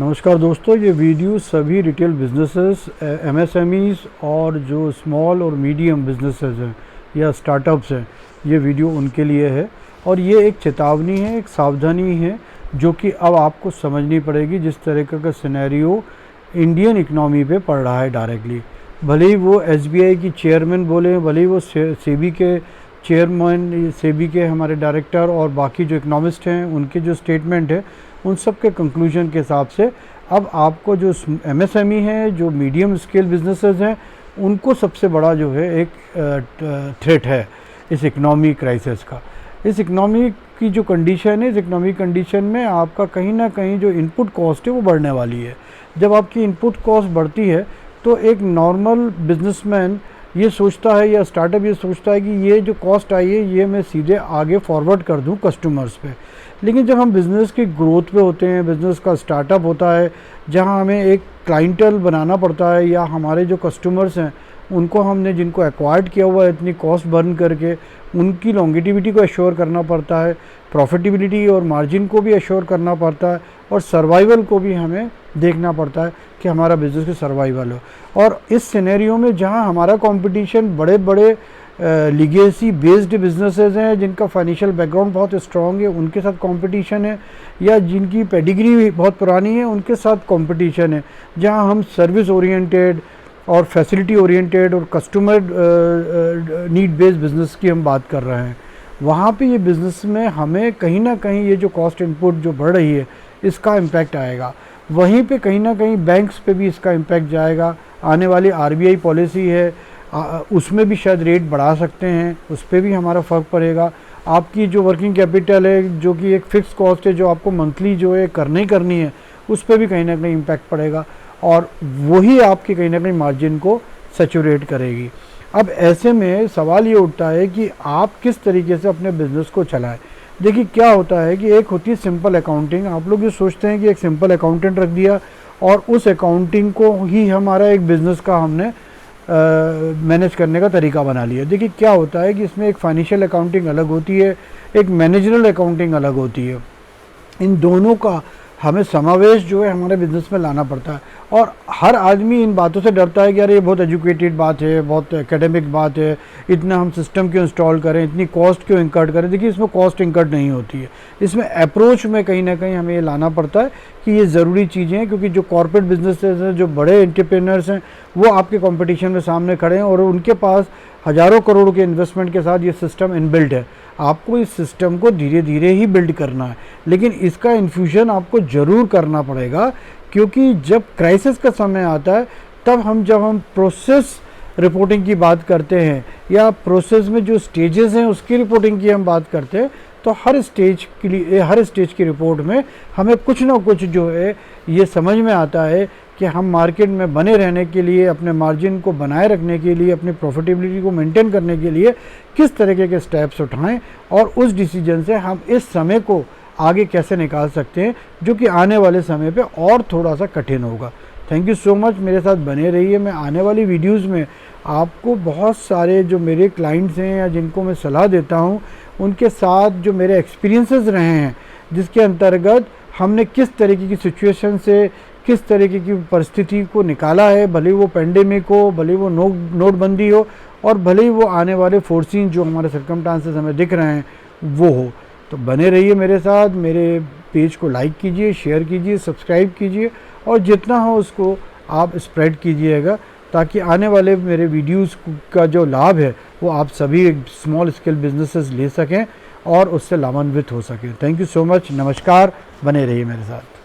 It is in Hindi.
नमस्कार दोस्तों, ये वीडियो सभी रिटेल बिजनेसेस, एमएसएमईज और जो स्मॉल और मीडियम बिजनेसेस हैं या स्टार्टअप्स हैं, ये वीडियो उनके लिए है। और ये एक चेतावनी है, एक सावधानी है जो कि अब आपको समझनी पड़ेगी। जिस तरीके का सिनेरियो इंडियन इकनॉमी पे पड़ रहा है डायरेक्टली, भले ही वो एसबीआई की चेयरमैन बोले, भले ही वो सेबी के चेयरमैन, सेबी के हमारे डायरेक्टर और बाकी जो इकनॉमिस्ट हैं उनके जो स्टेटमेंट है, उन सब के कंक्लूजन के हिसाब से अब आपको जो एमएसएमई है, जो मीडियम स्केल बिजनेसेस हैं, उनको सबसे बड़ा जो है एक थ्रेट है इस इकनॉमी क्राइसिस का। इस इकनॉमी की जो कंडीशन है, इस इकनॉमिक कंडीशन में आपका कहीं ना कहीं जो इनपुट कॉस्ट है वो बढ़ने वाली है। जब आपकी इनपुट कॉस्ट बढ़ती है तो एक नॉर्मल बिजनेसमैन ये सोचता है या स्टार्टअप ये सोचता है कि ये जो कॉस्ट आई है ये मैं सीधे आगे फॉरवर्ड कर दूं कस्टमर्स पे। लेकिन जब हम बिज़नेस की ग्रोथ पे होते हैं, बिज़नेस का स्टार्टअप होता है जहां हमें एक क्लाइंटल बनाना पड़ता है या हमारे जो कस्टमर्स हैं उनको हमने जिनको एक्वायर्ड किया हुआ है इतनी कॉस्ट बर्न करके, उनकी लॉन्गेटिविटी को एश्योर करना पड़ता है, प्रॉफिटेबिलिटी और मार्जिन को भी एश्योर करना पड़ता है, और सर्वाइवल को भी हमें देखना पड़ता है कि हमारा बिज़नेस की सर्वाइवल हो। और इस सिनेरियो में जहां हमारा कंपटीशन बड़े बड़े लीगेसी बेस्ड बिजनेसेस हैं जिनका फाइनेंशियल बैकग्राउंड बहुत स्ट्रॉन्ग है, उनके साथ कंपटीशन है, या जिनकी पेडिग्री बहुत पुरानी है उनके साथ कंपटीशन है, जहां हम सर्विस ओरिएंटेड और फैसिलिटी ओरिएंटेड और कस्टमर नीड बेस्ड बिजनेस की हम बात कर रहे हैं, वहाँ पे ये बिज़नेस में हमें कहीं ना कहीं ये जो कॉस्ट इनपुट जो बढ़ रही है इसका इम्पैक्ट आएगा। वहीं पे कहीं ना कहीं बैंक्स पे भी इसका इम्पैक्ट जाएगा। आने वाली आरबीआई पॉलिसी है उसमें भी शायद रेट बढ़ा सकते हैं, उस पर भी हमारा फ़र्क पड़ेगा। आपकी जो वर्किंग कैपिटल है, जो कि एक फ़िक्स कॉस्ट है जो आपको मंथली जो है करनी है, उस पर भी कहीं ना कहीं इम्पैक्ट पड़ेगा, और वही आपकी कहीं ना कहीं मार्जिन को सैचुरेट करेगी। अब ऐसे में सवाल ये उठता है कि आप किस तरीके से अपने बिज़नेस को चलाएं। देखिए क्या होता है कि एक होती है सिंपल अकाउंटिंग। आप लोग ये सोचते हैं कि एक सिंपल अकाउंटेंट रख दिया और उस अकाउंटिंग को ही हमारा एक बिज़नेस का हमने मैनेज करने का तरीका बना लिया। देखिए क्या होता है कि इसमें एक फाइनेंशियल अकाउंटिंग अलग होती है, एक मैनेजरल अकाउंटिंग अलग होती है। इन दोनों का हमें समावेश जो है हमारे बिज़नेस में लाना पड़ता है। और हर आदमी इन बातों से डरता है कि यार ये बहुत एजुकेटेड बात है, बहुत एकेडमिक बात है, इतना हम सिस्टम क्यों इंस्टॉल करें, इतनी कॉस्ट क्यों इंकर्ट करें। देखिए इसमें कॉस्ट इंकर्ट नहीं होती है, इसमें अप्रोच में कहीं ना कहीं हमें ये लाना पड़ता है कि ये ज़रूरी चीज़ें हैं, क्योंकि जो कॉर्पोरेट बिजनेसेस हैं, जो बड़े एंटरप्रेन्योर्स हैं, वो आपके कंपटीशन में सामने खड़े हैं और उनके पास हज़ारों करोड़ के इन्वेस्टमेंट के साथ ये सिस्टम इनबिल्ट है। आपको इस सिस्टम को धीरे धीरे ही बिल्ड करना है, लेकिन इसका इन्फ्यूजन आपको ज़रूर करना पड़ेगा, क्योंकि जब क्राइसिस का समय आता है तब जब हम प्रोसेस रिपोर्टिंग की बात करते हैं या प्रोसेस में जो स्टेजेस हैं उसकी रिपोर्टिंग की हम बात करते हैं, तो हर स्टेज के लिए, हर स्टेज की रिपोर्ट में हमें कुछ ना कुछ जो है ये समझ में आता है कि हम मार्केट में बने रहने के लिए, अपने मार्जिन को बनाए रखने के लिए, अपनी प्रॉफिटेबिलिटी को मेंटेन करने के लिए किस तरीके के स्टेप्स उठाएं, और उस डिसीजन से हम इस समय को आगे कैसे निकाल सकते हैं जो कि आने वाले समय पे और थोड़ा सा कठिन होगा। थैंक यू सो मच, मेरे साथ बने रहिए। मैं आने वाली वीडियोज़ में आपको बहुत सारे जो मेरे क्लाइंट्स हैं या जिनको मैं सलाह देता हूं, उनके साथ जो मेरे एक्सपीरियंसेस रहे हैं, जिसके अंतर्गत हमने किस तरीके की सिचुएशन से, किस तरीके की परिस्थिति को निकाला है, भले वो पेंडेमिक हो, भले वो नोटबंदी हो, और भले ही वो आने वाले फोर्सिंग जो हमारे सर्कमस्टांसेस हमें दिख रहे हैं वो हो। तो बने रहिए मेरे साथ। मेरे पेज को लाइक कीजिए, शेयर कीजिए, सब्सक्राइब कीजिए, और जितना हो उसको आप स्प्रेड कीजिएगा, ताकि आने वाले मेरे वीडियोस का जो लाभ है वो आप सभी स्मॉल स्केल बिजनेसेस ले सकें और उससे लाभान्वित हो सकें। थैंक यू सो मच, नमस्कार, बने रहिए मेरे साथ।